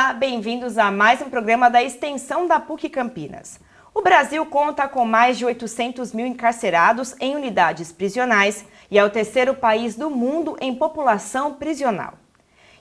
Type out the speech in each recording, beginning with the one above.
Olá, bem-vindos a mais um programa da extensão da PUC Campinas. O Brasil conta com mais de 800 mil encarcerados em unidades prisionais e é o terceiro país do mundo em população prisional.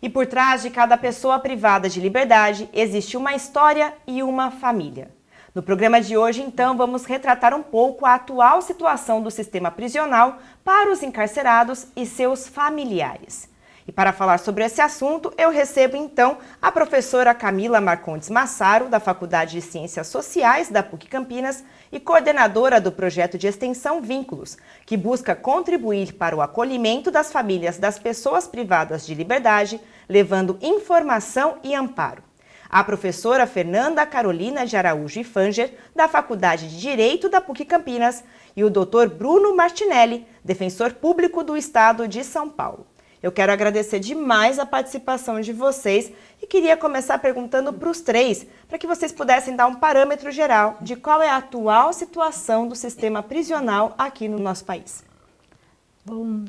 E por trás de cada pessoa privada de liberdade existe uma história e uma família. No programa de hoje, então, vamos retratar um pouco a atual situação do sistema prisional para os encarcerados e seus familiares. E para falar sobre esse assunto, eu recebo então a professora Camila Marcondes Massaro, da Faculdade de Ciências Sociais da PUC Campinas e coordenadora do projeto de extensão Vínculos, que busca contribuir para o acolhimento das famílias das pessoas privadas de liberdade, levando informação e amparo. A professora Fernanda Carolina de Araújo e Fanger, da Faculdade de Direito da PUC Campinas, e o Dr. Bruno Martinelli, defensor público do Estado de São Paulo. Eu quero agradecer demais a participação de vocês e queria começar perguntando para os três, para que vocês pudessem dar um parâmetro geral de qual é a atual situação do sistema prisional aqui no nosso país. Bom,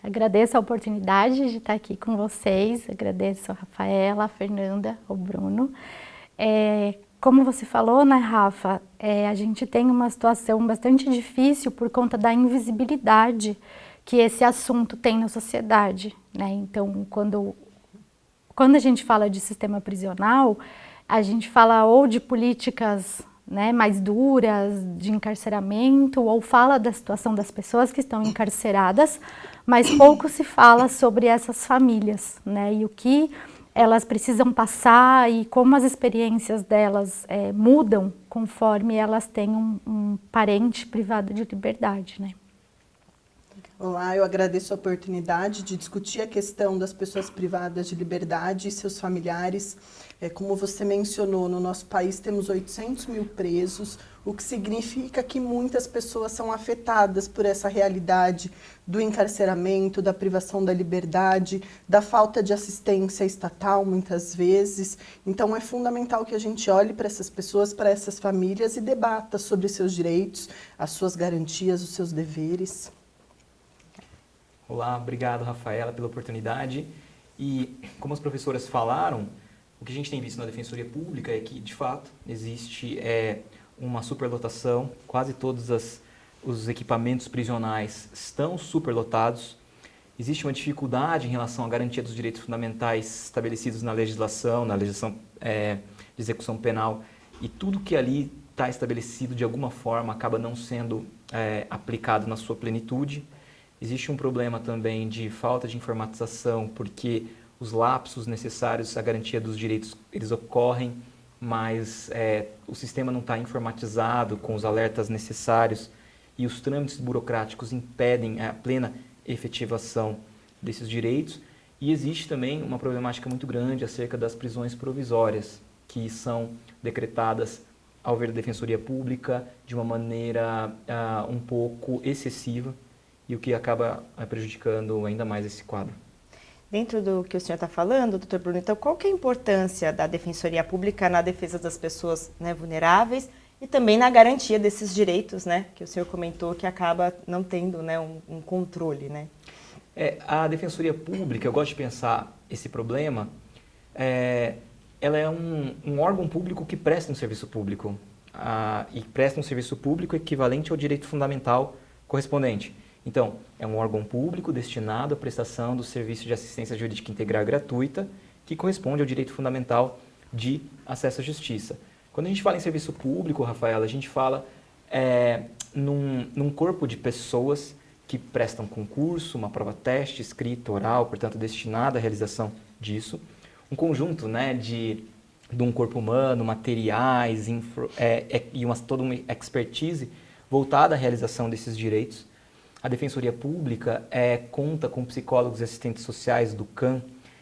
agradeço a oportunidade de estar aqui com vocês, agradeço a Rafaela, a Fernanda, ao Bruno. Como você falou, né, Rafa, a gente tem uma situação bastante difícil por conta da invisibilidade que esse assunto tem na sociedade, né? Então, quando a gente fala de sistema prisional, a gente fala ou de políticas, né, mais duras, de encarceramento, ou fala da situação das pessoas que estão encarceradas, mas pouco se fala sobre essas famílias, né, e o que elas precisam passar e como as experiências delas mudam conforme elas têm um parente privado de liberdade, né. Olá, eu agradeço a oportunidade de discutir a questão das pessoas privadas de liberdade e seus familiares. Como você mencionou, no nosso país temos 800 mil presos, o que significa que muitas pessoas são afetadas por essa realidade do encarceramento, da privação da liberdade, da falta de assistência estatal, muitas vezes. Então, é fundamental que a gente olhe para essas pessoas, para essas famílias e debata sobre seus direitos, as suas garantias, os seus deveres. Olá, obrigado, Rafaela, pela oportunidade. E, como as professoras falaram, o que a gente tem visto na Defensoria Pública é que, de fato, existe uma superlotação, quase todos os equipamentos prisionais estão superlotados. Existe uma dificuldade em relação à garantia dos direitos fundamentais estabelecidos na legislação de execução penal, e tudo que ali está estabelecido, de alguma forma, acaba não sendo aplicado na sua plenitude. Existe um problema também de falta de informatização, porque os lapsos necessários à garantia dos direitos, eles ocorrem, mas o sistema não está informatizado com os alertas necessários e os trâmites burocráticos impedem a plena efetivação desses direitos. E existe também uma problemática muito grande acerca das prisões provisórias, que são decretadas, ao ver a Defensoria Pública, de uma maneira um pouco excessiva, e o que acaba prejudicando ainda mais esse quadro. Dentro do que o senhor está falando, doutor Bruno, então qual que é a importância da Defensoria Pública na defesa das pessoas, né, vulneráveis e também na garantia desses direitos, né, que o senhor comentou que acaba não tendo, né, um controle, né? A Defensoria Pública, eu gosto de pensar esse problema, ela é um órgão público que presta um serviço público, e presta um serviço público equivalente ao direito fundamental correspondente. Então, é um órgão público destinado à prestação do serviço de assistência jurídica integral gratuita, que corresponde ao direito fundamental de acesso à justiça. Quando a gente fala em serviço público, Rafaela, a gente fala num corpo de pessoas que prestam concurso, uma prova-teste, escrita, oral, portanto, destinada à realização disso. Um conjunto, né, de um corpo humano, materiais, e toda uma expertise voltada à realização desses direitos. A Defensoria Pública conta com psicólogos e assistentes sociais do CAM,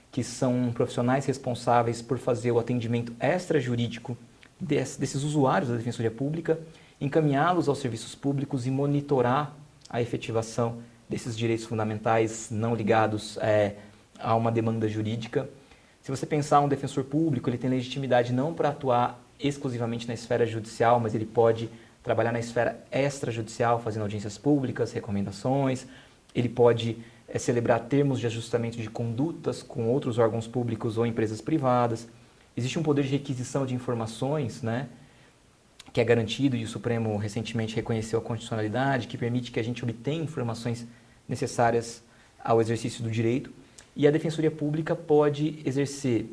que são profissionais responsáveis por fazer o atendimento extrajurídico desses usuários da Defensoria Pública, encaminhá-los aos serviços públicos e monitorar a efetivação desses direitos fundamentais não ligados a uma demanda jurídica. Se você pensar um defensor público, ele tem legitimidade não para atuar exclusivamente na esfera judicial, mas ele pode trabalhar na esfera extrajudicial, fazendo audiências públicas, recomendações. Ele pode celebrar termos de ajustamento de condutas com outros órgãos públicos ou empresas privadas. existe um poder de requisição de informações, né, que é garantido, e o Supremo recentemente reconheceu a constitucionalidade, que permite que a gente obtenha informações necessárias ao exercício do direito, e a Defensoria Pública pode exercer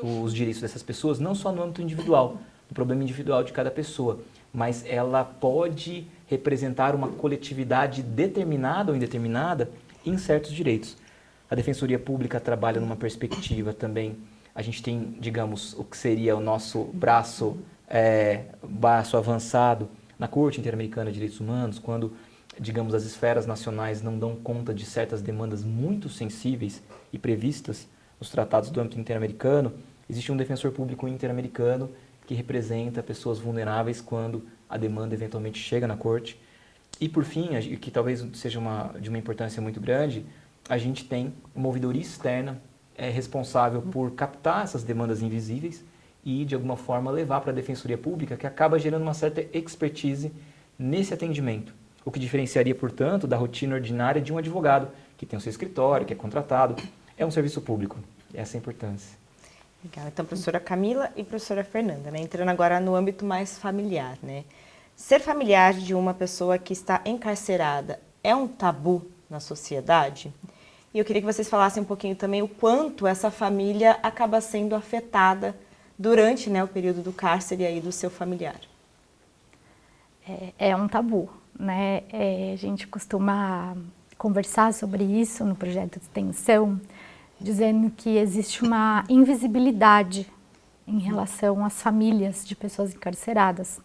os direitos dessas pessoas não só no âmbito individual, no problema individual de cada pessoa, mas ela pode representar uma coletividade determinada ou indeterminada em certos direitos. A Defensoria Pública trabalha numa perspectiva também, a gente tem, digamos, o que seria o nosso braço avançado na Corte Interamericana de Direitos Humanos, quando, digamos, as esferas nacionais não dão conta de certas demandas muito sensíveis e previstas nos tratados do âmbito interamericano, existe um defensor público interamericano que representa pessoas vulneráveis quando a demanda eventualmente chega na Corte. E, por fim, que talvez seja de uma importância muito grande, a gente tem uma ouvidoria externa responsável por captar essas demandas invisíveis e, de alguma forma, levar para a Defensoria Pública, que acaba gerando uma certa expertise nesse atendimento, o que diferenciaria, portanto, da rotina ordinária de um advogado, que tem o seu escritório, que é contratado. É um serviço público, essa é a importância. Legal. Então, professora Camila e professora Fernanda, né? Entrando agora no âmbito mais familiar, né? Ser familiar de uma pessoa que está encarcerada é um tabu na sociedade? E eu queria que vocês falassem um pouquinho também o quanto essa família acaba sendo afetada durante, né, o período do cárcere aí do seu familiar. É um tabu, né? A gente costuma conversar sobre isso no projeto de extensão, dizendo que existe uma invisibilidade em relação às famílias de pessoas encarceradas.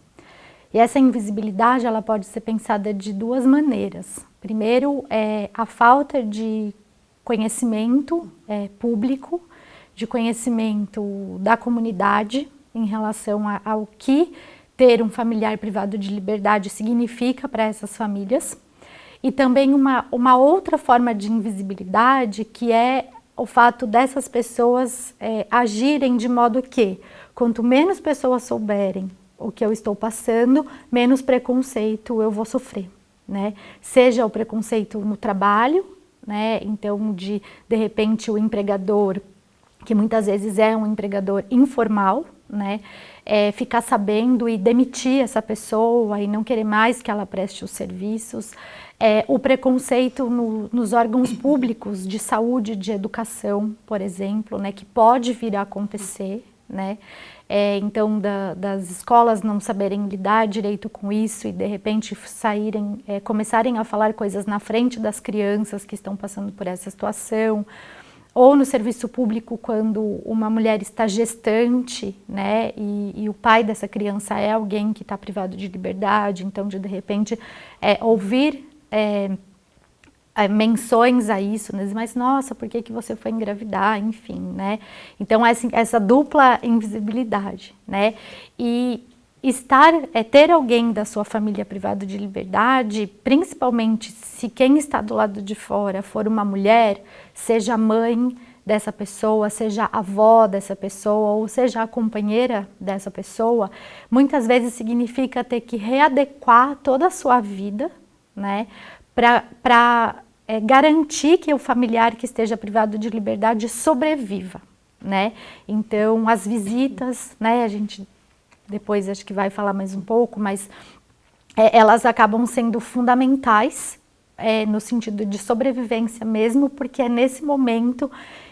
E essa invisibilidade, ela pode ser pensada de duas maneiras. Primeiro, a falta de conhecimento público, de conhecimento da comunidade em relação ao que ter um familiar privado de liberdade significa para essas famílias. E também uma outra forma de invisibilidade, que é o fato dessas pessoas agirem de modo que, quanto menos pessoas souberem o que eu estou passando, menos preconceito eu vou sofrer, né? Seja o preconceito no trabalho, né? Então, de repente, o empregador, que muitas vezes é um empregador informal, né? Ficar sabendo e demitir essa pessoa e não querer mais que ela preste os serviços. O preconceito nos órgãos públicos de saúde, de educação, por exemplo, né, que pode vir a acontecer, né? Então, das escolas não saberem lidar direito com isso e, de repente, começarem a falar coisas na frente das crianças que estão passando por essa situação. Ou no serviço público, quando uma mulher está gestante, né, e o pai dessa criança é alguém que está privado de liberdade, então, de repente, ouvir menções a isso, né? Mas nossa, por que você foi engravidar, enfim, né? Então essa dupla invisibilidade, né? E ter alguém da sua família privado de liberdade, principalmente se quem está do lado de fora for uma mulher, seja a mãe dessa pessoa, seja a avó dessa pessoa, ou seja a companheira dessa pessoa, muitas vezes significa ter que readequar toda a sua vida, né, para garantir que o familiar que esteja privado de liberdade sobreviva, né? Então, as visitas, né, a gente depois acho que vai falar mais um pouco, mas elas acabam sendo fundamentais no sentido de sobrevivência mesmo, porque é nesse momento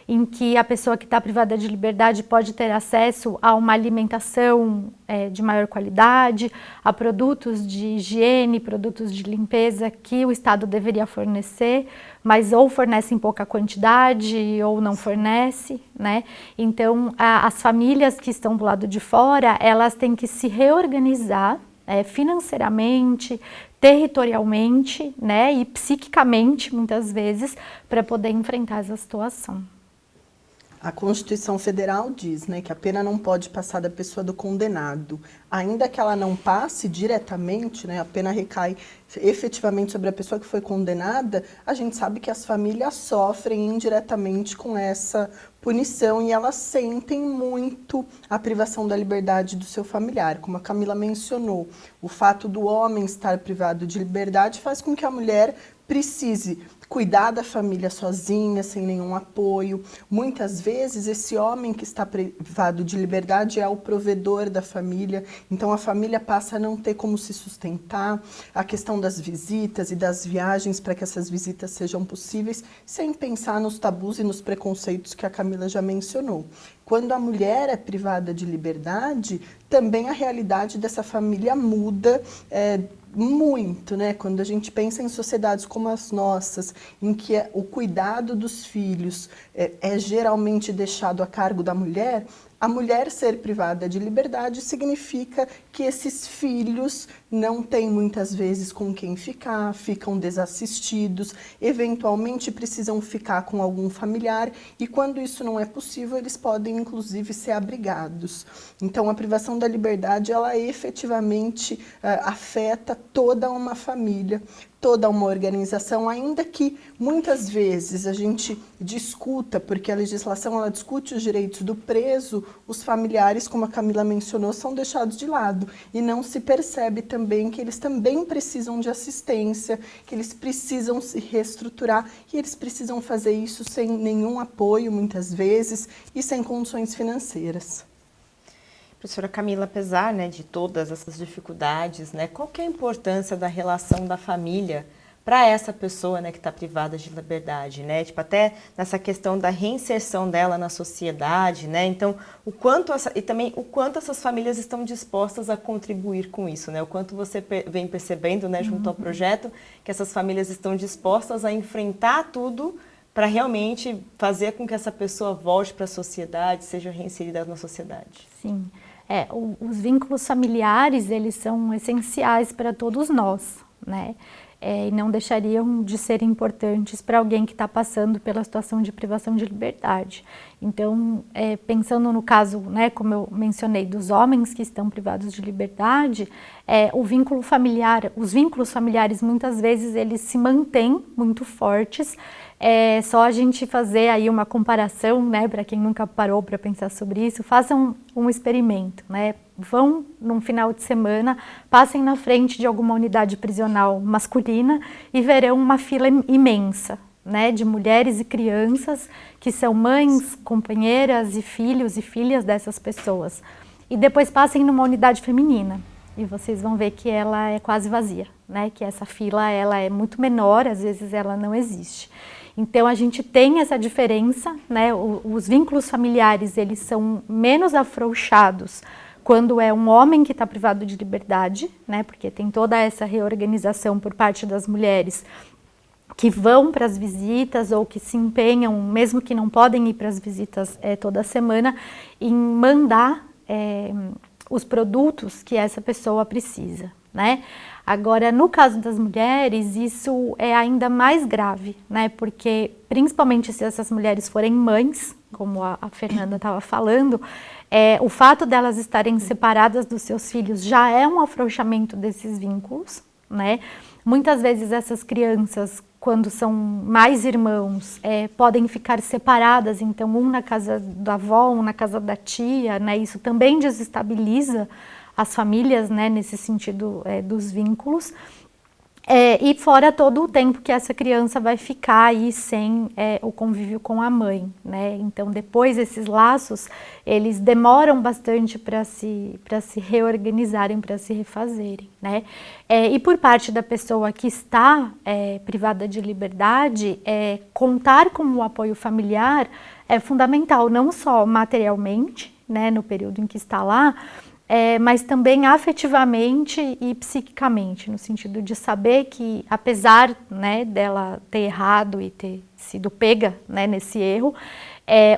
em que a pessoa que está privada de liberdade pode ter acesso a uma alimentação de maior qualidade, a produtos de higiene, produtos de limpeza que o Estado deveria fornecer, mas ou fornece em pouca quantidade ou não fornece, né? Então, as famílias que estão do lado de fora, elas têm que se reorganizar financeiramente, territorialmente, né, e psiquicamente, muitas vezes, para poder enfrentar essa situação. A Constituição Federal diz, né, que a pena não pode passar da pessoa do condenado. Ainda que ela não passe diretamente, né, a pena recai efetivamente sobre a pessoa que foi condenada, a gente sabe que as famílias sofrem indiretamente com essa punição e elas sentem muito a privação da liberdade do seu familiar. Como a Camila mencionou, o fato do homem estar privado de liberdade faz com que a mulher precise cuidar da família sozinha, sem nenhum apoio. Muitas vezes esse homem que está privado de liberdade é o provedor da família, então a família passa a não ter como se sustentar. A questão das visitas e das viagens para que essas visitas sejam possíveis, sem pensar nos tabus e nos preconceitos que a Camila já mencionou. Quando a mulher é privada de liberdade, também a realidade dessa família muda muito, né? Quando a gente pensa em sociedades como as nossas, em que o cuidado dos filhos é geralmente deixado a cargo da mulher, a mulher ser privada de liberdade significa que esses filhos não têm muitas vezes com quem ficar, ficam desassistidos, eventualmente precisam ficar com algum familiar e quando isso não é possível, eles podem inclusive ser abrigados. Então a privação da liberdade, ela efetivamente afeta toda uma família, toda uma organização, ainda que muitas vezes a gente discuta, porque a legislação ela discute os direitos do preso, os familiares, como a Camila mencionou, são deixados de lado e não se percebe também que eles também precisam de assistência, que eles precisam se reestruturar e eles precisam fazer isso sem nenhum apoio, muitas vezes, e sem condições financeiras. Professora Camila, apesar, né, de todas essas dificuldades, né, qual que é a importância da relação da família para essa pessoa, né, que está privada de liberdade, né? Tipo, até nessa questão da reinserção dela na sociedade, né? Então, e também o quanto essas famílias estão dispostas a contribuir com isso, né? O quanto você vem percebendo, né, junto ao projeto, que essas famílias estão dispostas a enfrentar tudo para realmente fazer com que essa pessoa volte para a sociedade, seja reinserida na sociedade. Sim. Os vínculos familiares, eles são essenciais para todos nós, né? E não deixariam de ser importantes para alguém que está passando pela situação de privação de liberdade. Então, pensando no caso, né, como eu mencionei, dos homens que estão privados de liberdade, o vínculo familiar, os vínculos familiares muitas vezes eles se mantêm muito fortes. Só a gente fazer aí uma comparação, né, para quem nunca parou para pensar sobre isso, façam um experimento, né? Vão num final de semana, passem na frente de alguma unidade prisional masculina e verão uma fila imensa, né, de mulheres e crianças que são mães, companheiras e filhos e filhas dessas pessoas. E depois passem numa unidade feminina e vocês vão ver que ela é quase vazia, né, que essa fila ela é muito menor, às vezes ela não existe. Então a gente tem essa diferença, né, os vínculos familiares eles são menos afrouxados quando é um homem que está privado de liberdade, né, porque tem toda essa reorganização por parte das mulheres que vão para as visitas ou que se empenham, mesmo que não podem ir para as visitas toda semana, em mandar os produtos que essa pessoa precisa, né? Agora, no caso das mulheres, isso é ainda mais grave, né? Porque, principalmente se essas mulheres forem mães, como a Fernanda estava falando, o fato delas estarem separadas dos seus filhos já é um afrouxamento desses vínculos, né? Muitas vezes essas crianças, quando são mais irmãos, podem ficar separadas, então um na casa da avó, um na casa da tia, né? Isso também desestabiliza as famílias, né, nesse sentido dos vínculos, e fora todo o tempo que essa criança vai ficar aí sem o convívio com a mãe, né? Então depois esses laços, eles demoram bastante para se reorganizarem, para se refazerem, né? E por parte da pessoa que está privada de liberdade, contar com o apoio familiar é fundamental, não só materialmente, né, no período em que está lá, mas também afetivamente e psiquicamente, no sentido de saber que, apesar, né, dela ter errado e ter sido pega, né, nesse erro,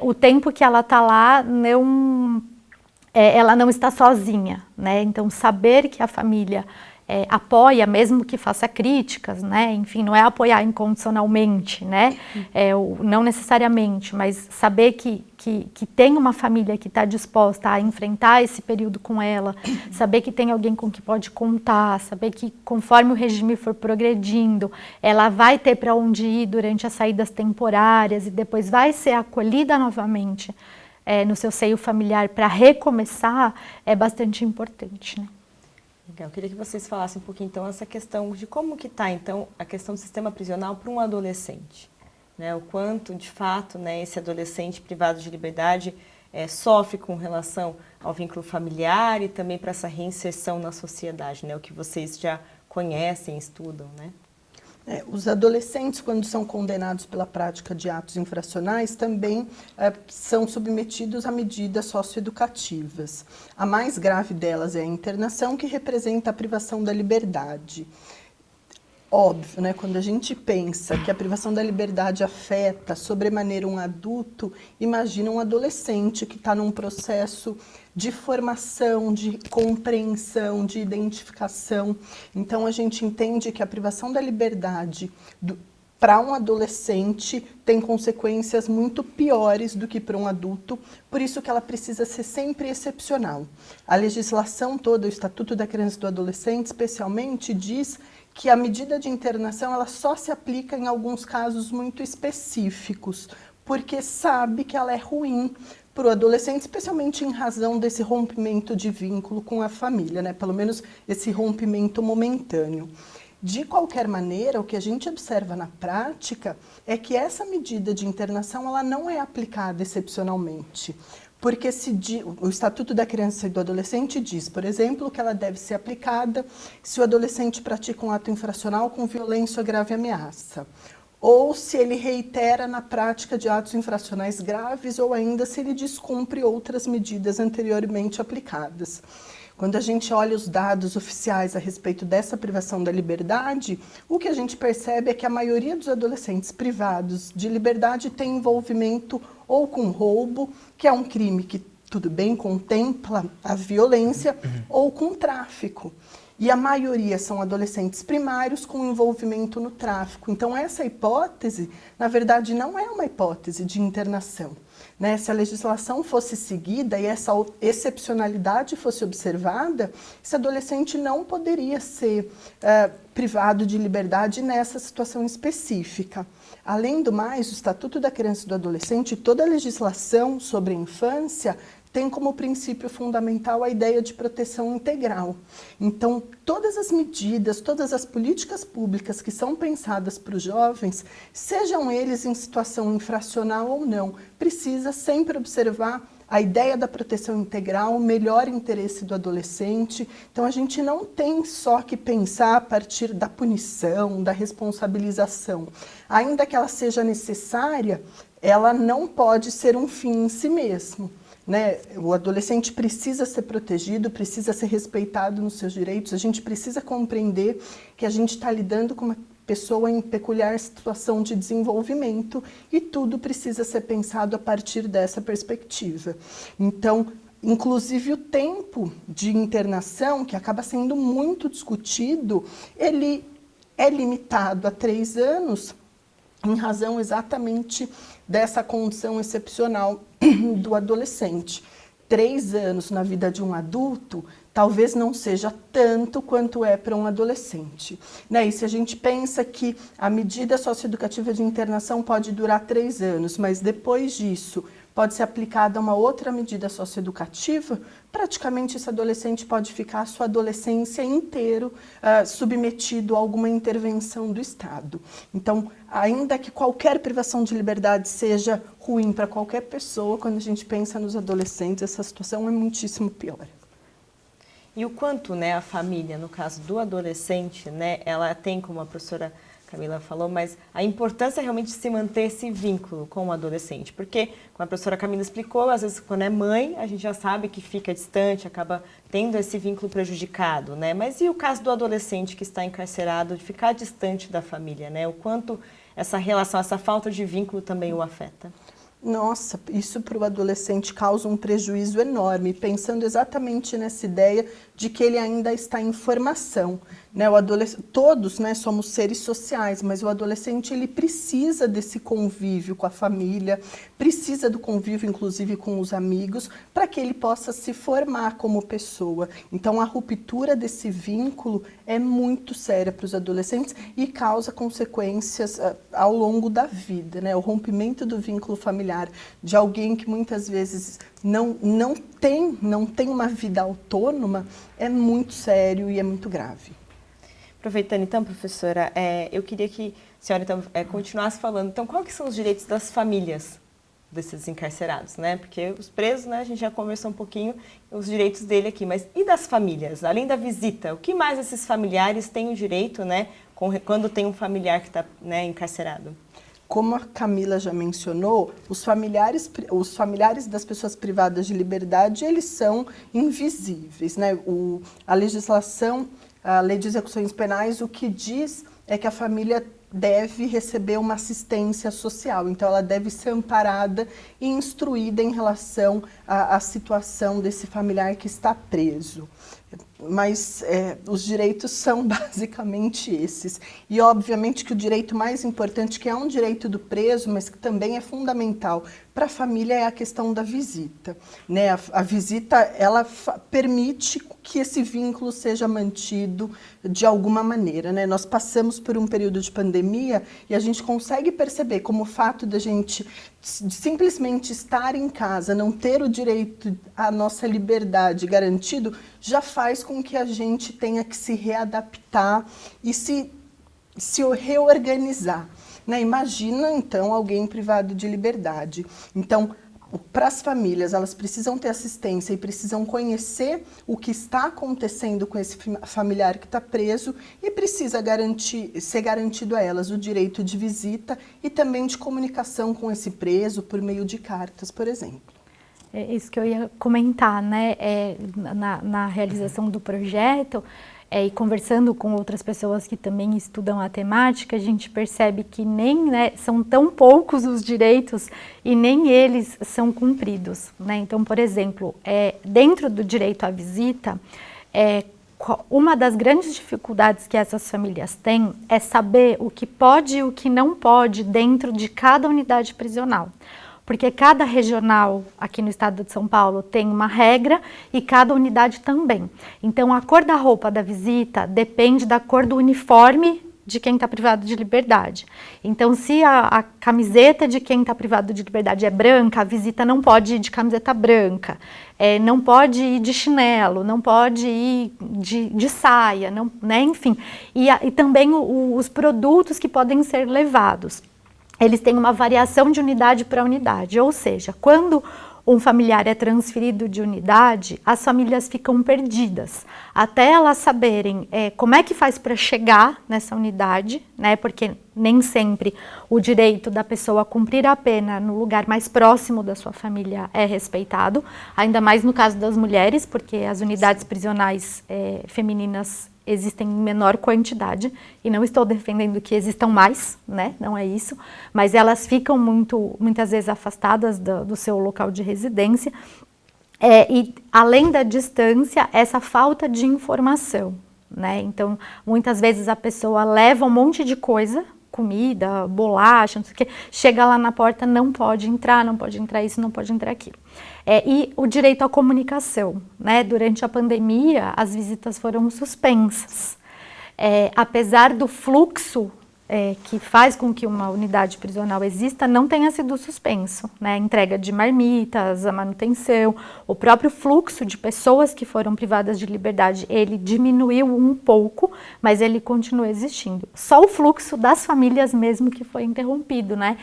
o tempo que ela está lá, ela não está sozinha, né? Então, saber que a família apoia, mesmo que faça críticas, né? Enfim, não é apoiar incondicionalmente, né? Não necessariamente, mas saber que tem uma família que está disposta a enfrentar esse período com ela, saber que tem alguém com que pode contar, saber que conforme o regime for progredindo, ela vai ter para onde ir durante as saídas temporárias e depois vai ser acolhida novamente no seu seio familiar para recomeçar, é bastante importante, né? Legal. Eu queria que vocês falassem um pouquinho, então, essa questão de como que está, então, a questão do sistema prisional para um adolescente. Né? O quanto, de fato, né, esse adolescente privado de liberdade sofre com relação ao vínculo familiar e também para essa reinserção na sociedade, né? O que vocês já conhecem, estudam, né? Os adolescentes, quando são condenados pela prática de atos infracionais, também são submetidos a medidas socioeducativas. A mais grave delas é a internação, que representa a privação da liberdade. Óbvio, né? Quando a gente pensa que a privação da liberdade afeta sobremaneira um adulto, imagina um adolescente que está num processo de formação, de compreensão, de identificação. Então, a gente entende que a privação da liberdade para um adolescente tem consequências muito piores do que para um adulto, por isso que ela precisa ser sempre excepcional. A legislação toda, o Estatuto da Criança e do Adolescente, especialmente, diz que a medida de internação ela só se aplica em alguns casos muito específicos, porque sabe que ela é ruim para o adolescente, especialmente em razão desse rompimento de vínculo com a família, né? Pelo menos esse rompimento momentâneo. De qualquer maneira, o que a gente observa na prática é que essa medida de internação ela não é aplicada excepcionalmente. Porque o Estatuto da Criança e do Adolescente diz, por exemplo, que ela deve ser aplicada se o adolescente pratica um ato infracional com violência ou grave ameaça, ou se ele reitera na prática de atos infracionais graves, ou ainda se ele descumpre outras medidas anteriormente aplicadas. Quando a gente olha os dados oficiais a respeito dessa privação da liberdade, o que a gente percebe é que a maioria dos adolescentes privados de liberdade tem envolvimento ou com roubo, que é um crime que, tudo bem, contempla a violência, ou com tráfico. E a maioria são adolescentes primários com envolvimento no tráfico. Então, essa hipótese, na verdade, não é uma hipótese de internação. Né? Se a legislação fosse seguida e essa excepcionalidade fosse observada, esse adolescente não poderia ser privado de liberdade nessa situação específica. Além do mais, o Estatuto da Criança e do Adolescente e toda a legislação sobre a infância tem como princípio fundamental a ideia de proteção integral. Então, todas as medidas, todas as políticas públicas que são pensadas para os jovens, sejam eles em situação infracional ou não, precisa sempre observar a ideia da proteção integral, o melhor interesse do adolescente. Então, a gente não tem só que pensar a partir da punição, da responsabilização. Ainda que ela seja necessária, ela não pode ser um fim em si mesmo. Né? O adolescente precisa ser protegido, precisa ser respeitado nos seus direitos, a gente precisa compreender que a gente está lidando com uma pessoa em peculiar situação de desenvolvimento e tudo precisa ser pensado a partir dessa perspectiva. Então, inclusive o tempo de internação, que acaba sendo muito discutido, ele é limitado a 3 anos, em razão exatamente dessa condição excepcional do adolescente. 3 anos na vida de um adulto talvez não seja tanto quanto é para um adolescente. Né? E se a gente pensa que a medida socioeducativa de internação pode durar 3 anos, mas depois disso pode ser aplicada uma outra medida socioeducativa, praticamente esse adolescente pode ficar a sua adolescência inteiro submetido a alguma intervenção do Estado. Então, ainda que qualquer privação de liberdade seja ruim para qualquer pessoa, quando a gente pensa nos adolescentes, essa situação é muitíssimo pior. E o quanto, né, a família, no caso do adolescente, né, ela tem, como a professora Camila falou, mas a importância é realmente de se manter esse vínculo com o adolescente, porque, como a professora Camila explicou, às vezes quando é mãe, a gente já sabe que fica distante, acaba tendo esse vínculo prejudicado, né? Mas e o caso do adolescente que está encarcerado, de ficar distante da família, né? O quanto essa relação, essa falta de vínculo também o afeta? Nossa, isso para o adolescente causa um prejuízo enorme, pensando exatamente nessa ideia de que ele ainda está em formação. Né? Todos, né, somos seres sociais, mas o adolescente ele precisa desse convívio com a família, precisa do convívio, inclusive, com os amigos, para que ele possa se formar como pessoa. Então, a ruptura desse vínculo é muito séria para os adolescentes e causa consequências ao longo da vida. Né? O rompimento do vínculo familiar de alguém que muitas vezes não tem uma vida autônoma, é muito sério e é muito grave. Aproveitando então, professora, eu queria que a senhora então, continuasse falando. Então, quais que são os direitos das famílias desses encarcerados, né? Porque os presos, né, a gente já conversou um pouquinho os direitos dele aqui, mas e das famílias? Além da visita, o que mais esses familiares têm o direito, né, quando tem um familiar que está, né, encarcerado? Como a Camila já mencionou, os familiares das pessoas privadas de liberdade, eles são invisíveis, né? A legislação, a Lei de Execuções Penais, o que diz é que a família deve receber uma assistência social, então ela deve ser amparada e instruída em relação à situação desse familiar que está preso. Mas os direitos são basicamente esses. E obviamente que o direito mais importante, que é um direito do preso, mas que também é fundamental para a família, é a questão da visita, né? A visita, ela permite que esse vínculo seja mantido de alguma maneira, né? Nós passamos por um período de pandemia e a gente consegue perceber como o fato da gente simplesmente estar em casa, não ter o direito à nossa liberdade garantido, já faz com que a gente tenha que se readaptar e se reorganizar, né? Imagina, então, alguém privado de liberdade. Então, para as famílias, elas precisam ter assistência e precisam conhecer o que está acontecendo com esse familiar que está preso e precisa ser garantido a elas o direito de visita e também de comunicação com esse preso por meio de cartas, por exemplo. É isso que eu ia comentar, né? Na realização do projeto, e conversando com outras pessoas que também estudam a temática, a gente percebe que nem, né, são tão poucos os direitos e nem eles são cumpridos, né? Então, por exemplo, dentro do direito à visita, uma das grandes dificuldades que essas famílias têm é saber o que pode e o que não pode dentro de cada unidade prisional. Porque cada regional aqui no estado de São Paulo tem uma regra e cada unidade também. Então, a cor da roupa da visita depende da cor do uniforme de quem está privado de liberdade. Então, se a camiseta de quem está privado de liberdade é branca, a visita não pode ir de camiseta branca, não pode ir de chinelo, não pode ir de saia, não, né? Enfim. E também os produtos que podem ser levados. Eles têm uma variação de unidade para unidade, ou seja, quando um familiar é transferido de unidade, as famílias ficam perdidas, até elas saberem como é que faz para chegar nessa unidade, né? Porque nem sempre o direito da pessoa a cumprir a pena no lugar mais próximo da sua família é respeitado, ainda mais no caso das mulheres, porque as unidades prisionais femininas existem em menor quantidade, e não estou defendendo que existam mais, né? Não é isso, mas elas ficam muitas vezes afastadas do seu local de residência, e além da distância, essa falta de informação, né? Então, muitas vezes a pessoa leva um monte de coisa, comida, bolacha, não sei o quê, chega lá na porta, não pode entrar isso, não pode entrar aquilo. E o direito à comunicação, né? Durante a pandemia, as visitas foram suspensas. Apesar do fluxo que faz com que uma unidade prisional exista, não tenha sido suspenso, né? A entrega de marmitas, a manutenção, o próprio fluxo de pessoas que foram privadas de liberdade, ele diminuiu um pouco, mas ele continua existindo. Só o fluxo das famílias mesmo que foi interrompido, né?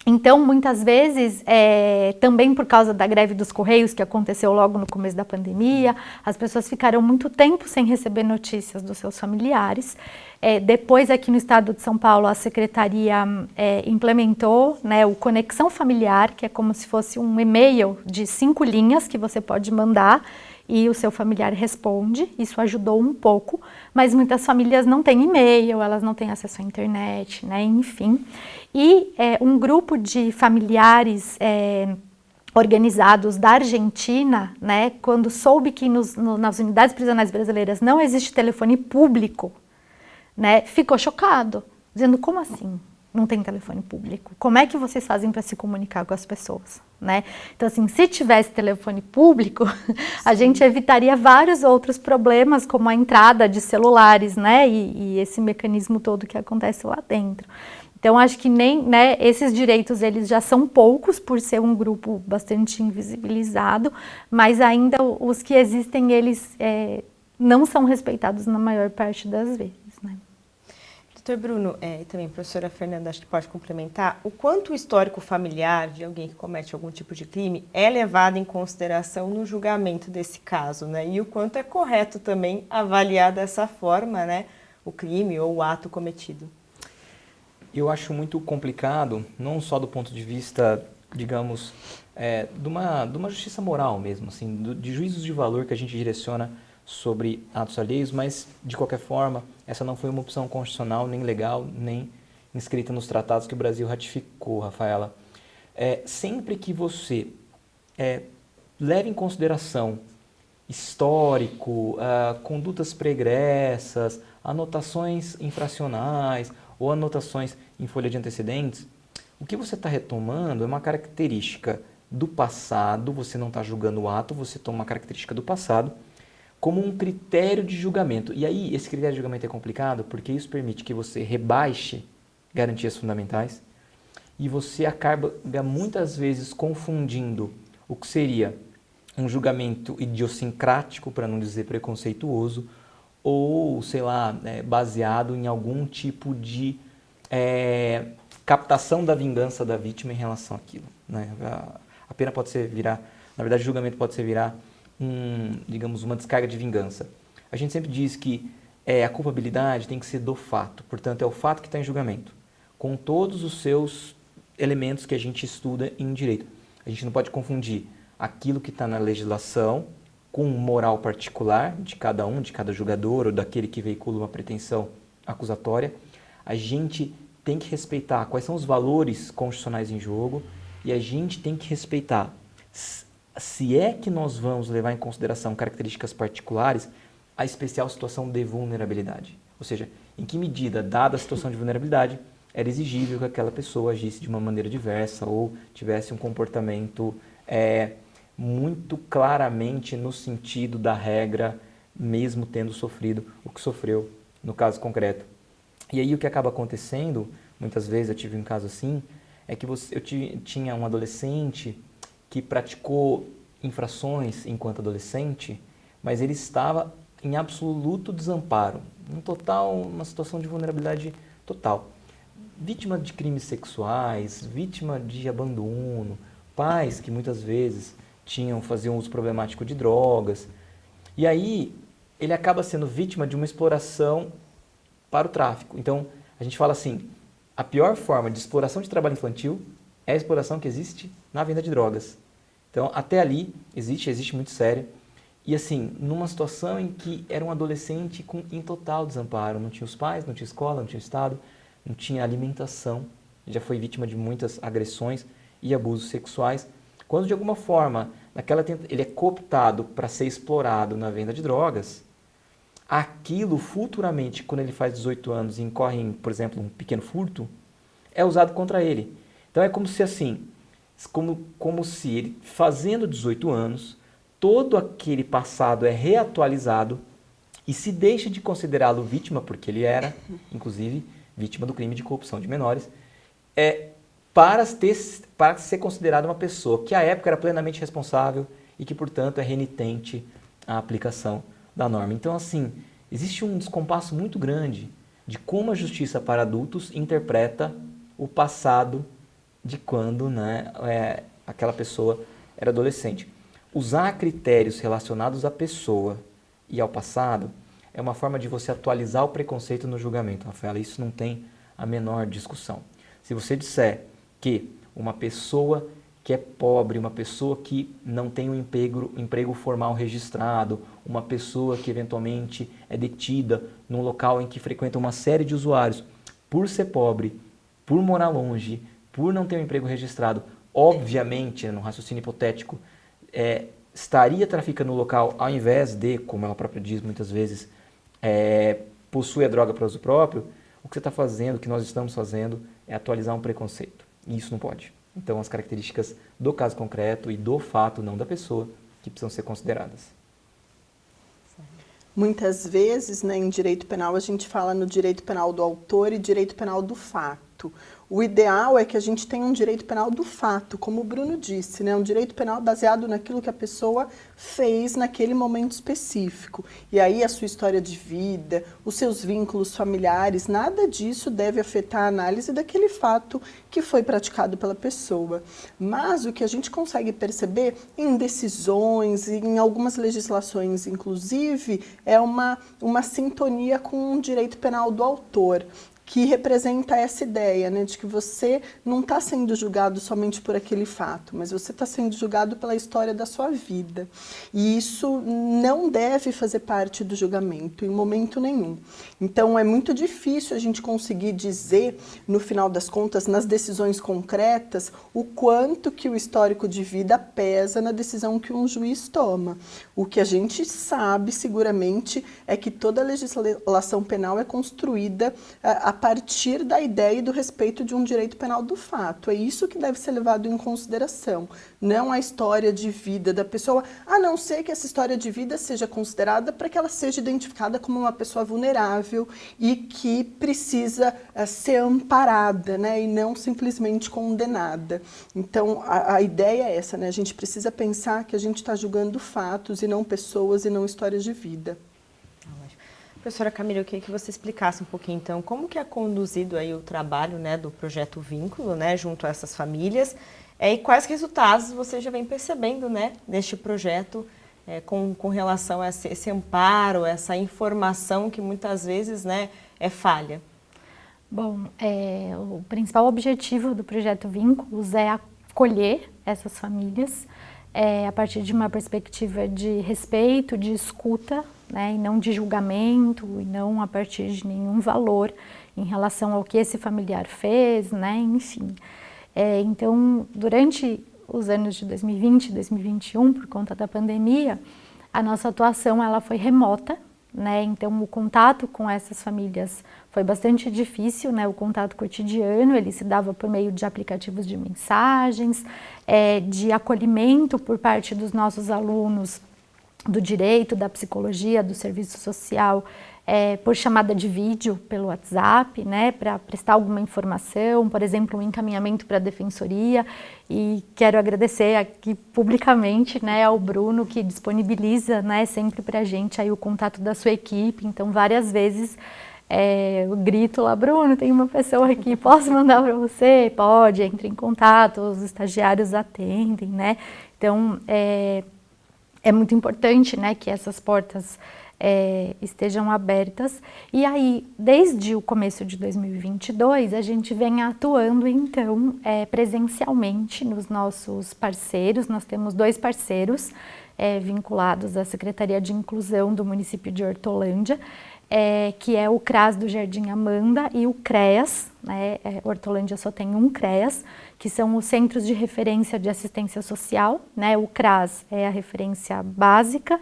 Então, muitas vezes, também por causa da greve dos Correios, que aconteceu logo no começo da pandemia, as pessoas ficaram muito tempo sem receber notícias dos seus familiares. Depois, aqui no estado de São Paulo, a secretaria implementou, né, o Conexão Familiar, que é como se fosse um e-mail de 5 linhas que você pode mandar e o seu familiar responde. Isso ajudou um pouco, mas muitas famílias não têm e-mail, elas não têm acesso à internet, né, enfim. E um grupo de familiares organizados da Argentina, né, quando soube que nas unidades prisionais brasileiras não existe telefone público, né, ficou chocado, dizendo: como assim não tem telefone público? Como é que vocês fazem para se comunicar com as pessoas? Né? Então, assim, se tivesse telefone público, a gente evitaria vários outros problemas, como a entrada de celulares, né, e esse mecanismo todo que acontece lá dentro. Então, acho que nem, né, esses direitos eles já são poucos por ser um grupo bastante invisibilizado, mas ainda os que existem, eles não são respeitados na maior parte das vezes, né? Doutor Bruno, e também a professora Fernanda, acho que pode complementar, o quanto o histórico familiar de alguém que comete algum tipo de crime é levado em consideração no julgamento desse caso, né? E o quanto é correto também avaliar dessa forma, né, o crime ou o ato cometido. Eu acho muito complicado, não só do ponto de vista, digamos, de uma justiça moral mesmo, assim, de juízos de valor que a gente direciona sobre atos alheios, mas, de qualquer forma, essa não foi uma opção constitucional, nem legal, nem inscrita nos tratados que o Brasil ratificou, Rafaela. Sempre que você leva em consideração histórico, condutas pregressas, anotações infracionais ou anotações em folha de antecedentes, o que você está retomando é uma característica do passado, você não está julgando o ato, você toma uma característica do passado como um critério de julgamento. E aí, esse critério de julgamento é complicado porque isso permite que você rebaixe garantias fundamentais e você acaba muitas vezes confundindo o que seria um julgamento idiosincrático, para não dizer preconceituoso, ou, sei lá, baseado em algum tipo de captação da vingança da vítima em relação àquilo, né? A pena pode ser virar, na verdade o julgamento pode ser virar digamos, uma descarga de vingança. A gente sempre diz que a culpabilidade tem que ser do fato, portanto é o fato que está em julgamento, com todos os seus elementos que a gente estuda em direito. A gente não pode confundir aquilo que está na legislação com moral particular de cada um, de cada julgador ou daquele que veicula uma pretensão acusatória. A gente tem que respeitar quais são os valores constitucionais em jogo e a gente tem que respeitar se é que nós vamos levar em consideração características particulares, a especial situação de vulnerabilidade. Ou seja, em que medida, dada a situação de vulnerabilidade, era exigível que aquela pessoa agisse de uma maneira diversa ou tivesse um comportamento muito claramente no sentido da regra, mesmo tendo sofrido o que sofreu no caso concreto. E aí o que acaba acontecendo, muitas vezes eu tive um caso assim, é que eu tinha um adolescente que praticou infrações enquanto adolescente, mas ele estava em absoluto desamparo, uma situação de vulnerabilidade total. Vítima de crimes sexuais, vítima de abandono, pais que muitas vezes faziam uso problemático de drogas. E aí ele acaba sendo vítima de uma exploração para o tráfico. Então a gente fala assim, a pior forma de exploração de trabalho infantil é a exploração que existe na venda de drogas. Então, até ali, existe muito sério. E assim, numa situação em que era um adolescente em total desamparo, não tinha os pais, não tinha escola, não tinha estado, não tinha alimentação, já foi vítima de muitas agressões e abusos sexuais. Quando, de alguma forma, ele é cooptado para ser explorado na venda de drogas, aquilo futuramente, quando ele faz 18 anos e incorre em, por exemplo, um pequeno furto, é usado contra ele. Então é como se assim, como se ele, fazendo 18 anos, todo aquele passado é reatualizado e se deixa de considerá-lo vítima, porque ele era, inclusive, vítima do crime de corrupção de menores, para ser considerado uma pessoa que à época era plenamente responsável e que, portanto, é renitente à aplicação da norma. Então, assim, existe um descompasso muito grande de como a justiça para adultos interpreta o passado de quando, né, aquela pessoa era adolescente. Usar critérios relacionados à pessoa e ao passado é uma forma de você atualizar o preconceito no julgamento, Rafaela. Isso não tem a menor discussão. Se você disser que uma pessoa que é pobre, uma pessoa que não tem um emprego formal registrado, uma pessoa que eventualmente é detida num local em que frequenta uma série de usuários, por ser pobre, por morar longe, por não ter um emprego registrado, obviamente, no raciocínio hipotético, estaria traficando no local ao invés de, como ela própria diz muitas vezes, possui a droga para uso próprio, o que você está fazendo, o que nós estamos fazendo, é atualizar um preconceito. E isso não pode. Então, as características do caso concreto e do fato, não da pessoa, que precisam ser consideradas. Muitas vezes, né, em direito penal, a gente fala no direito penal do autor e direito penal do fato. fato. O ideal é que a gente tenha um direito penal do fato, como o Bruno disse, né? Um direito penal baseado naquilo que a pessoa fez naquele momento específico. E aí a sua história de vida, os seus vínculos familiares, nada disso deve afetar a análise daquele fato que foi praticado pela pessoa. Mas o que a gente consegue perceber em decisões, em algumas legislações, inclusive, é uma sintonia com o direito penal do autor, que representa essa ideia, né, de que você não está sendo julgado somente por aquele fato, mas você está sendo julgado pela história da sua vida. E isso não deve fazer parte do julgamento, em momento nenhum. Então, é muito difícil a gente conseguir dizer, no final das contas, nas decisões concretas, o quanto que o histórico de vida pesa na decisão que um juiz toma. O que a gente sabe, seguramente, é que toda a legislação penal é construída a partir da ideia e do respeito de um direito penal do fato. É isso que deve ser levado em consideração, não a história de vida da pessoa, a não ser que essa história de vida seja considerada para que ela seja identificada como uma pessoa vulnerável e que precisa ser amparada, né, e não simplesmente condenada. Então, a ideia é essa, né? A gente precisa pensar que a gente está julgando fatos e não pessoas e não histórias de vida. Professora Camila, eu queria que você explicasse um pouquinho, então, como que é conduzido aí o trabalho, né, do Projeto Vínculo, né, junto a essas famílias, e quais resultados você já vem percebendo, né, neste projeto, com relação a esse amparo, essa informação que muitas vezes, né, é falha. Bom, o principal objetivo do Projeto Vínculos é acolher essas famílias a partir de uma perspectiva de respeito, de escuta, né, e não de julgamento, e não a partir de nenhum valor em relação ao que esse familiar fez, né, enfim. Então, durante os anos de 2020 e 2021, por conta da pandemia, a nossa atuação ela foi remota, né, então o contato com essas famílias foi bastante difícil, né, o contato cotidiano, ele se dava por meio de aplicativos de mensagens, de acolhimento por parte dos nossos alunos do direito, da psicologia, do serviço social, por chamada de vídeo pelo WhatsApp, né, para prestar alguma informação, por exemplo, um encaminhamento para a defensoria. E quero agradecer aqui publicamente, né, ao Bruno, que disponibiliza, né, sempre para a gente aí o contato da sua equipe. Então, várias vezes eu grito lá: Bruno, tem uma pessoa aqui, posso mandar para você? Pode, entre em contato, os estagiários atendem, né. Então, é muito importante, né, que essas portas estejam abertas. E aí, desde o começo de 2022, a gente vem atuando, então, presencialmente nos nossos parceiros. Nós temos 2 parceiros vinculados à Secretaria de Inclusão do município de Hortolândia, que é o CRAS do Jardim Amanda e o CREAS, né? Hortolândia só tem um CREAS, que são os Centros de Referência de Assistência Social, né? O CRAS é a referência básica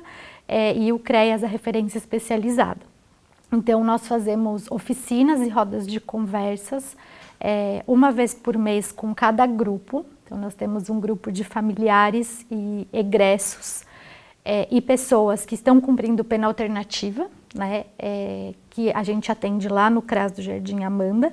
e o CREAS a referência especializada. Então, nós fazemos oficinas e rodas de conversas uma vez por mês com cada grupo. Então, nós temos um grupo de familiares e egressos e pessoas que estão cumprindo pena alternativa, né, que a gente atende lá no CRAS do Jardim Amanda.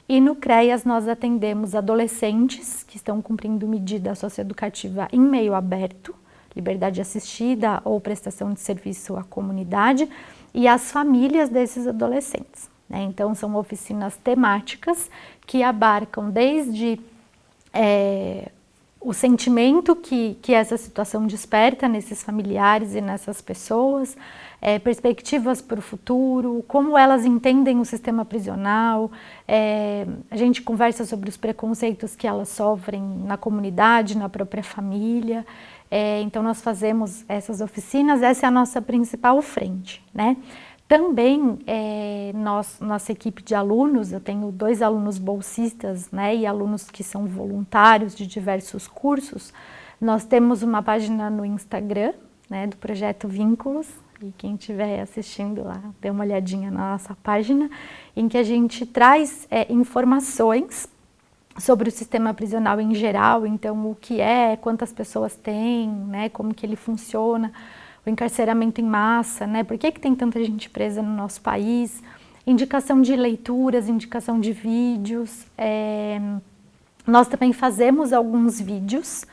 E no CREAS nós atendemos adolescentes que estão cumprindo medida socioeducativa em meio aberto, liberdade assistida ou prestação de serviço à comunidade, e as famílias desses adolescentes, né? Então, são oficinas temáticas que abarcam desde o sentimento que essa situação desperta nesses familiares e nessas pessoas, perspectivas para o futuro, como elas entendem o sistema prisional, a gente conversa sobre os preconceitos que elas sofrem na comunidade, na própria família. Então, nós fazemos essas oficinas, essa é a nossa principal frente, né? Também, nossa equipe de alunos, eu tenho 2 alunos bolsistas, né, e alunos que são voluntários de diversos cursos. Nós temos uma página no Instagram, né, do Projeto Vínculos, e quem estiver assistindo lá, dê uma olhadinha na nossa página, em que a gente traz informações sobre o sistema prisional em geral, então o que quantas pessoas tem, né, como que ele funciona, o encarceramento em massa, né, por que tem tanta gente presa no nosso país. indicação de leituras, indicação de vídeos. Nós também fazemos alguns vídeos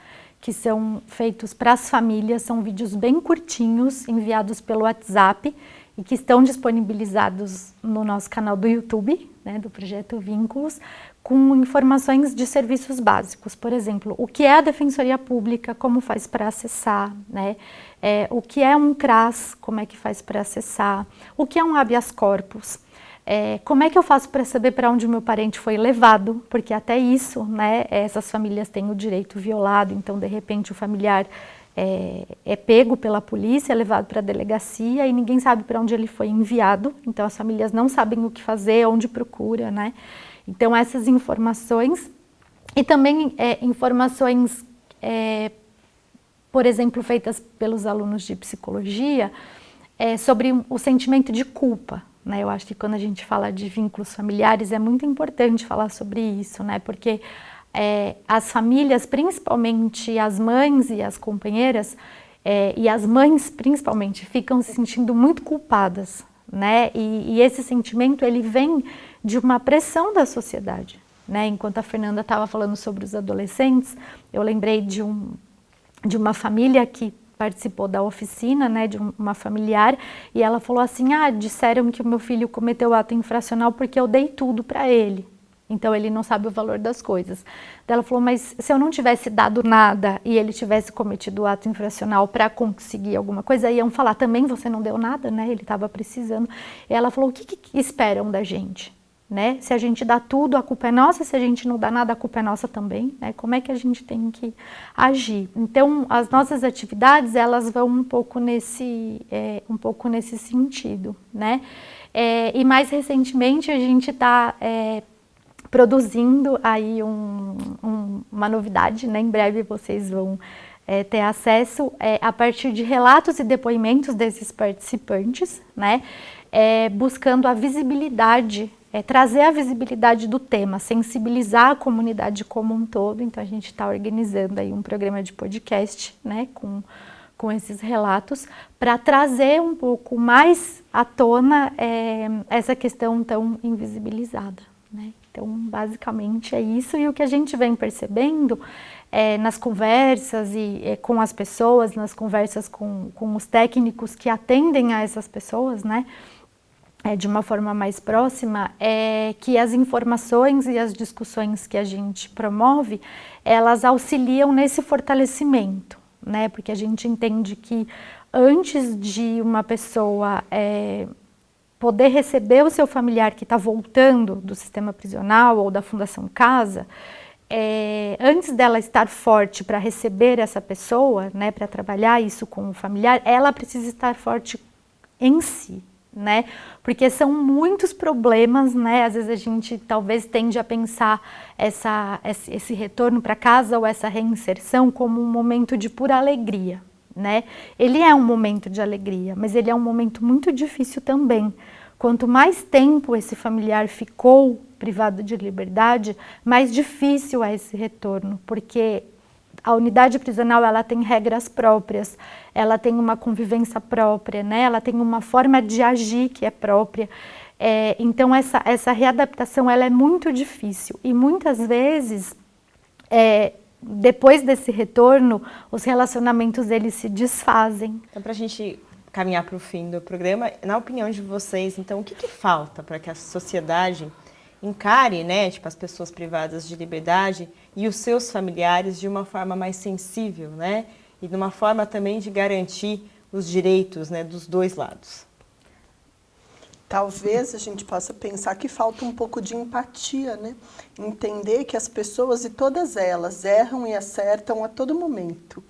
que são feitos para as famílias, são vídeos bem curtinhos, enviados pelo WhatsApp e que estão disponibilizados no nosso canal do YouTube, né, do Projeto Vínculos, com informações de serviços básicos. Por exemplo, o que é a Defensoria Pública, como faz para acessar, né? O que é um CRAS, como é que faz para acessar, o que é um habeas corpus, como é que eu faço para saber para onde o meu parente foi levado, porque até isso, né, essas famílias têm o direito violado, então de repente o familiar é pego pela polícia, é levado para a delegacia e ninguém sabe para onde ele foi enviado, então as famílias não sabem o que fazer, onde procura, né? Então essas informações e também informações, por exemplo, feitas pelos alunos de psicologia sobre o sentimento de culpa, né? Eu acho que quando a gente fala de vínculos familiares é muito importante falar sobre isso, né? Porque as famílias, principalmente as mães e as companheiras, e as mães principalmente, ficam se sentindo muito culpadas, né? E esse sentimento ele vem de uma pressão da sociedade, né? Enquanto a Fernanda estava falando sobre os adolescentes, eu lembrei de uma família que participou da oficina, né, de uma familiar, e ela falou assim, disseram que o meu filho cometeu ato infracional porque eu dei tudo para ele. Então ele não sabe o valor das coisas. Ela falou, mas se eu não tivesse dado nada e ele tivesse cometido o ato infracional para conseguir alguma coisa, iam falar, também você não deu nada, né? Ele estava precisando. E ela falou, o que esperam da gente? Né? Se a gente dá tudo, a culpa é nossa, se a gente não dá nada, a culpa é nossa também, né? Como é que a gente tem que agir? Então, as nossas atividades, elas vão um pouco nesse sentido, né? E mais recentemente, a gente está produzindo aí uma novidade, né? Em breve vocês vão ter acesso a partir de relatos e depoimentos desses participantes, né? Buscando a visibilidade, trazer a visibilidade do tema, sensibilizar a comunidade como um todo. Então a gente está organizando aí um programa de podcast, né? Com esses relatos, para trazer um pouco mais à tona essa questão tão invisibilizada, né? Então, basicamente é isso, e o que a gente vem percebendo nas conversas com as pessoas, nas conversas com os técnicos que atendem a essas pessoas, né, de uma forma mais próxima, é que as informações e as discussões que a gente promove, elas auxiliam nesse fortalecimento, né, porque a gente entende que antes de uma pessoa poder receber o seu familiar que está voltando do sistema prisional ou da Fundação Casa, antes dela estar forte para receber essa pessoa, né, para trabalhar isso com o familiar, ela precisa estar forte em si, né, porque são muitos problemas, né, às vezes a gente talvez tende a pensar esse retorno para casa ou essa reinserção como um momento de pura alegria, né? Ele é um momento de alegria, mas ele é um momento muito difícil também. Quanto mais tempo esse familiar ficou privado de liberdade, mais difícil é esse retorno, porque a unidade prisional ela tem regras próprias, ela tem uma convivência própria, né? Ela tem uma forma de agir que é própria. Então essa readaptação ela é muito difícil e muitas vezes depois desse retorno, os relacionamentos eles se desfazem. Então, para a gente caminhar para o fim do programa, na opinião de vocês, então, o que falta para que a sociedade encare, né, tipo, as pessoas privadas de liberdade e os seus familiares de uma forma mais sensível, né, e de uma forma também de garantir os direitos, né, dos dois lados? Talvez a gente possa pensar que falta um pouco de empatia, né? Entender que as pessoas, e todas elas, erram e acertam a todo momento.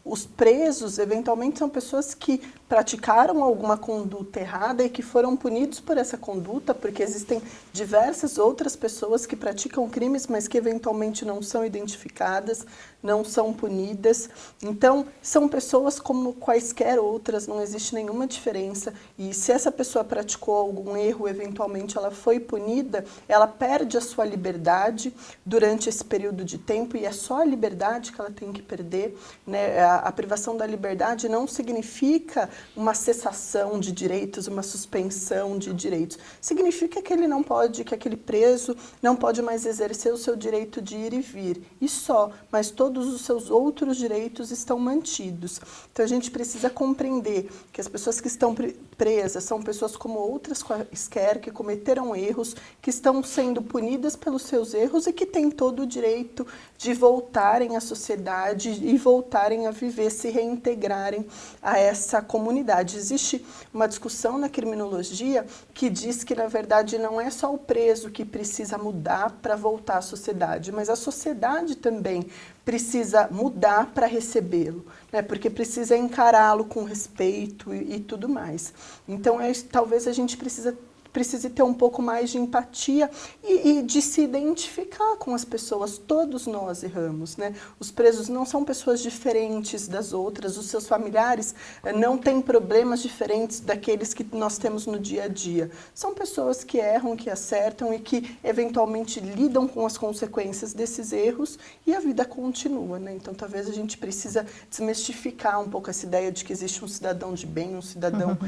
Os presos, eventualmente, são pessoas que praticaram alguma conduta errada e que foram punidos por essa conduta, porque existem diversas outras pessoas que praticam crimes, mas que eventualmente não são identificadas, não são punidas. Então, são pessoas como quaisquer outras, não existe nenhuma diferença. E se essa pessoa praticou algum erro, eventualmente ela foi punida, ela perde a sua liberdade durante esse período de tempo, e é só a liberdade que ela tem que perder, né? A privação da liberdade não significa uma cessação de direitos, uma suspensão de direitos. Significa que ele não pode, que aquele preso não pode mais exercer o seu direito de ir e vir, e só, mas todos os seus outros direitos estão mantidos. Então a gente precisa compreender que as pessoas que estão presas são pessoas como outras quaisquer, que cometeram erros, que estão sendo punidas pelos seus erros e que têm todo o direito de voltarem à sociedade e voltarem a viver, se reintegrarem a essa comunidade. Existe uma discussão na criminologia que diz que, na verdade, não é só o preso que precisa mudar para voltar à sociedade, mas a sociedade também precisa mudar para recebê-lo, né? Porque precisa encará-lo com respeito e tudo mais. Então, talvez a gente precise ter um pouco mais de empatia e de se identificar com as pessoas. Todos nós erramos, né? Os presos não são pessoas diferentes das outras, os seus familiares não têm problemas diferentes daqueles que nós temos no dia a dia. São pessoas que erram, que acertam e que eventualmente lidam com as consequências desses erros e a vida continua, né? Então talvez a gente precisa desmistificar um pouco essa ideia de que existe um cidadão de bem, um cidadão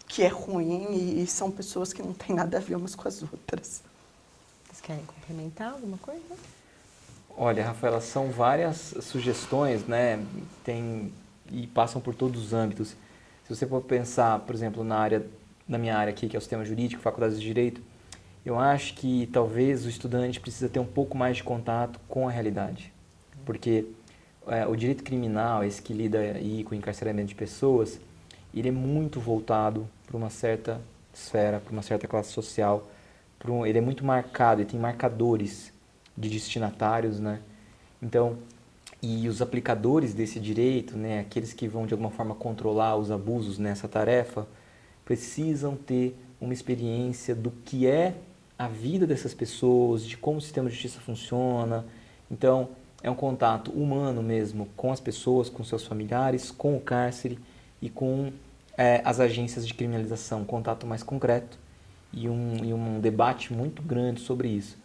que é ruim e são pessoas que não têm nada a ver umas com as outras. Vocês querem complementar alguma coisa? Olha, Rafaela, são várias sugestões, né? E passam por todos os âmbitos. Se você for pensar, por exemplo, na minha área aqui, que é o sistema jurídico, faculdade de Direito, eu acho que talvez o estudante precisa ter um pouco mais de contato com a realidade. Porque o direito criminal, esse que lida aí com o encarceramento de pessoas, ele é muito voltado para uma certa esfera, para uma certa classe social. Ele é muito marcado, ele tem marcadores de destinatários, né? Então, e os aplicadores desse direito, né, aqueles que vão de alguma forma controlar os abusos nessa tarefa, precisam ter uma experiência do que é a vida dessas pessoas, de como o sistema de justiça funciona. Então, é um contato humano mesmo com as pessoas, com seus familiares, com o cárcere e com as agências de criminalização, um contato mais concreto e um debate muito grande sobre isso.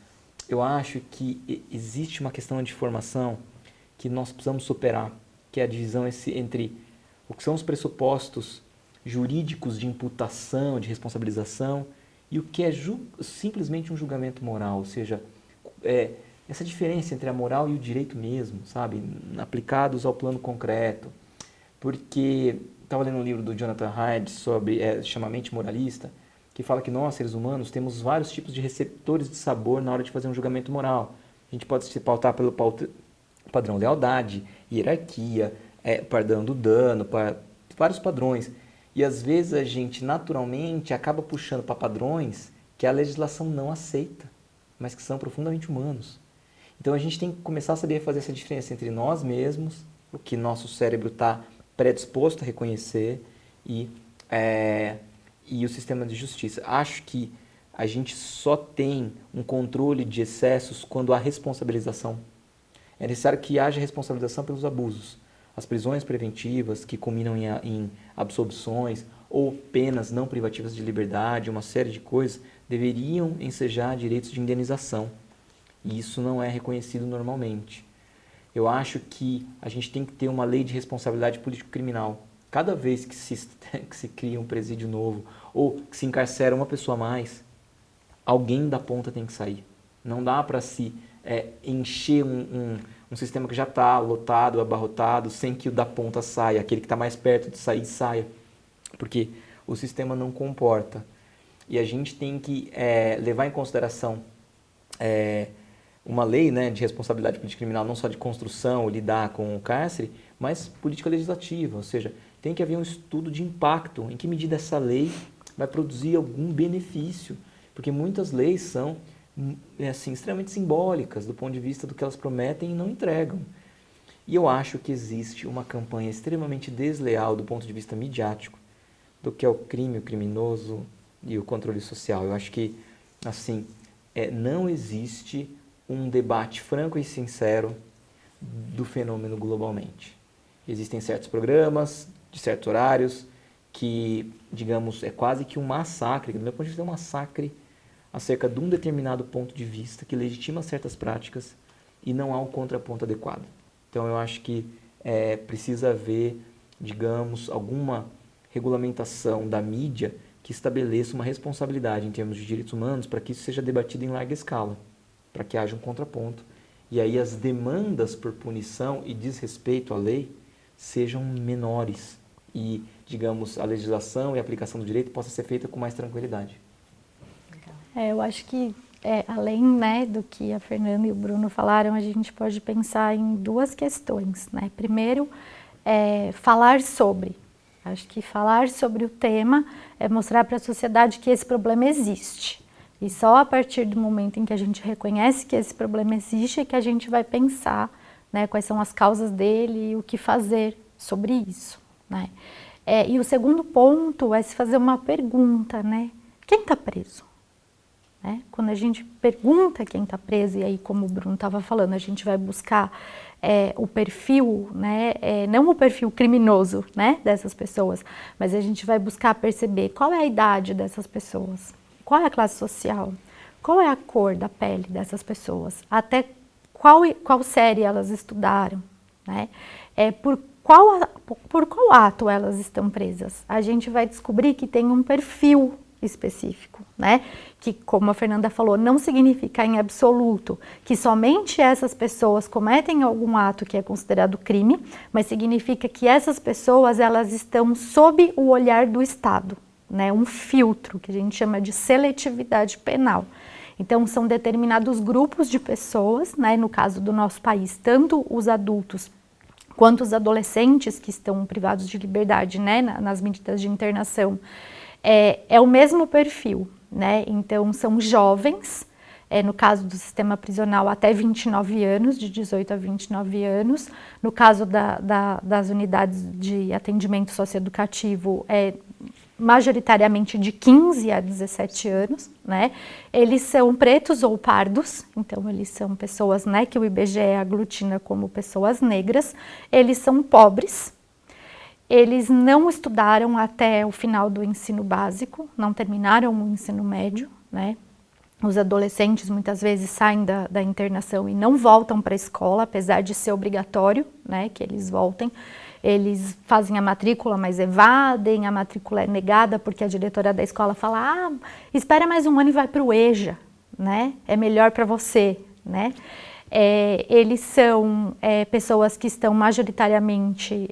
Eu acho que existe uma questão de formação que nós precisamos superar, que é a divisão entre o que são os pressupostos jurídicos de imputação, de responsabilização, e o que é simplesmente um julgamento moral, ou seja, essa diferença entre a moral e o direito mesmo, sabe, aplicados ao plano concreto. Porque estava lendo um livro do Jonathan Haidt sobre chama Mente Moralista, que fala que nós, seres humanos, temos vários tipos de receptores de sabor na hora de fazer um julgamento moral. A gente pode se pautar pelo padrão lealdade, hierarquia, perdão do dano, vários padrões. E às vezes a gente naturalmente acaba puxando para padrões que a legislação não aceita, mas que são profundamente humanos. Então a gente tem que começar a saber fazer essa diferença entre nós mesmos, o que nosso cérebro está predisposto a reconhecer, e o sistema de justiça. Acho que a gente só tem um controle de excessos quando há responsabilização. É necessário que haja responsabilização pelos abusos. As prisões preventivas, que culminam em absolvições ou penas não privativas de liberdade, uma série de coisas, deveriam ensejar direitos de indenização. E isso não é reconhecido normalmente. Eu acho que a gente tem que ter uma lei de responsabilidade político-criminal. Cada vez que se cria um presídio novo ou que se encarcera uma pessoa a mais, alguém da ponta tem que sair. Não dá para se encher um sistema que já está lotado, abarrotado, sem que o da ponta saia, aquele que está mais perto de sair, saia. Porque o sistema não comporta. E a gente tem que levar em consideração uma lei, né, de responsabilidade política criminal, não só de construção, lidar com o cárcere, mas política legislativa, ou seja, tem que haver um estudo de impacto, em que medida essa lei vai produzir algum benefício, porque muitas leis são assim, extremamente simbólicas do ponto de vista do que elas prometem e não entregam. E eu acho que existe uma campanha extremamente desleal do ponto de vista midiático do que é o crime, o criminoso e o controle social. Eu acho que, assim, não existe um debate franco e sincero do fenômeno globalmente. Existem certos programas, de certos horários, que, digamos, é quase que um massacre, do meu ponto de vista é um massacre acerca de um determinado ponto de vista que legitima certas práticas e não há um contraponto adequado. Então eu acho que precisa haver, digamos, alguma regulamentação da mídia que estabeleça uma responsabilidade em termos de direitos humanos para que isso seja debatido em larga escala, para que haja um contraponto. E aí as demandas por punição e desrespeito à lei sejam menores e, digamos, a legislação e a aplicação do direito possa ser feita com mais tranquilidade. Eu acho que, além, né, do que a Fernanda e o Bruno falaram, a gente pode pensar em duas questões, né? Primeiro, falar sobre. Acho que falar sobre o tema é mostrar para a sociedade que esse problema existe. E só a partir do momento em que a gente reconhece que esse problema existe é que a gente vai pensar, né, quais são as causas dele e o que fazer sobre isso, né? E o segundo ponto é se fazer uma pergunta, né? Quem está preso? Né? Quando a gente pergunta quem está preso, e aí como o Bruno estava falando, a gente vai buscar o perfil, né? Não o perfil criminoso, né, dessas pessoas, mas a gente vai buscar perceber qual é a idade dessas pessoas, qual é a classe social, qual é a cor da pele dessas pessoas, até qual série elas estudaram, né? Por qual ato elas estão presas. A gente vai descobrir que tem um perfil específico, né? Que, como a Fernanda falou, não significa em absoluto que somente essas pessoas cometem algum ato que é considerado crime, mas significa que essas pessoas, elas estão sob o olhar do Estado, né? Um filtro que a gente chama de seletividade penal. Então, são determinados grupos de pessoas, né? No caso do nosso país, tanto os adultos quanto os adolescentes que estão privados de liberdade, né? Nas medidas de internação, é o mesmo perfil, né? Então, são jovens, no caso do sistema prisional, até 29 anos, de 18 a 29 anos. No caso das unidades de atendimento socioeducativo, majoritariamente de 15 a 17 anos, né? Eles são pretos ou pardos, então eles são pessoas, né, que o IBGE aglutina como pessoas negras. Eles são pobres. Eles não estudaram até o final do ensino básico, não terminaram o ensino médio, né? Os adolescentes muitas vezes saem da internação e não voltam para a escola, apesar de ser obrigatório, né, que eles voltem. Eles fazem a matrícula, mas evadem, a matrícula é negada porque a diretora da escola fala: espera mais um ano e vai para o EJA, né? É melhor para você, né? Eles são pessoas que estão majoritariamente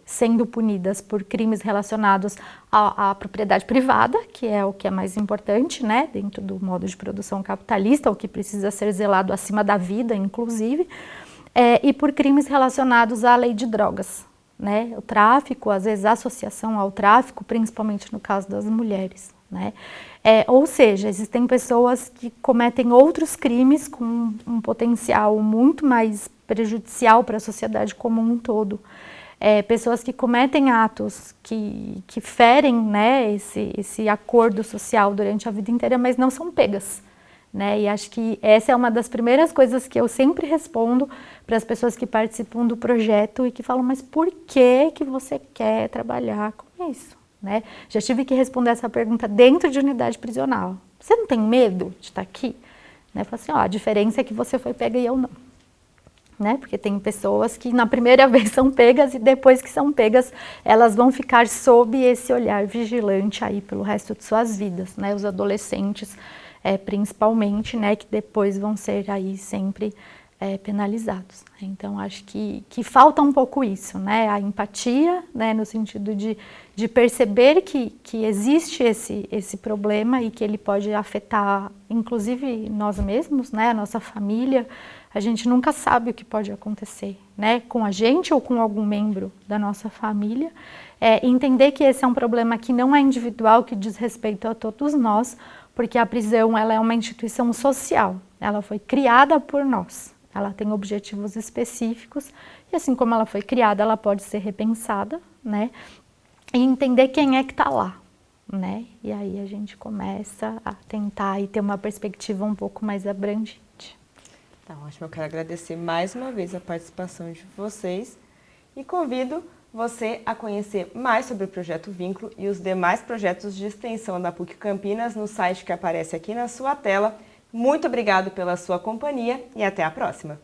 sendo punidas por crimes relacionados à propriedade privada, que é o que é mais importante, né, dentro do modo de produção capitalista, o que precisa ser zelado acima da vida, inclusive, e por crimes relacionados à lei de drogas, né, o tráfico, às vezes a associação ao tráfico, principalmente no caso das mulheres, né. Ou seja, existem pessoas que cometem outros crimes com um potencial muito mais prejudicial para a sociedade como um todo. Pessoas que cometem atos que ferem, né, esse acordo social durante a vida inteira, mas não são pegas, né? E acho que essa é uma das primeiras coisas que eu sempre respondo para as pessoas que participam do projeto e que falam: mas por que você quer trabalhar com isso? Né? Já tive que responder essa pergunta dentro de unidade prisional. Você não tem medo de estar aqui? Né? Falei assim: a diferença é que você foi pega e eu não. Né? Porque tem pessoas que na primeira vez são pegas e depois que são pegas, elas vão ficar sob esse olhar vigilante aí pelo resto de suas vidas, né? Os adolescentes, principalmente, né? Que depois vão ser aí sempre penalizados. Então, acho que falta um pouco isso, né? A empatia, né? No sentido de perceber que existe esse problema e que ele pode afetar, inclusive, nós mesmos, né? A nossa família. A gente nunca sabe o que pode acontecer, né? Com a gente ou com algum membro da nossa família. Entender que esse é um problema que não é individual, que diz respeito a todos nós, porque a prisão, ela é uma instituição social. Ela foi criada por nós. Ela tem objetivos específicos e, assim como ela foi criada, ela pode ser repensada, né? E entender quem é que está lá, né? E aí a gente começa a tentar e ter uma perspectiva um pouco mais abrangente. Tá ótimo, eu quero agradecer mais uma vez a participação de vocês e convido você a conhecer mais sobre o Projeto Vínculo e os demais projetos de extensão da PUC Campinas no site que aparece aqui na sua tela. Muito obrigado pela sua companhia e até a próxima!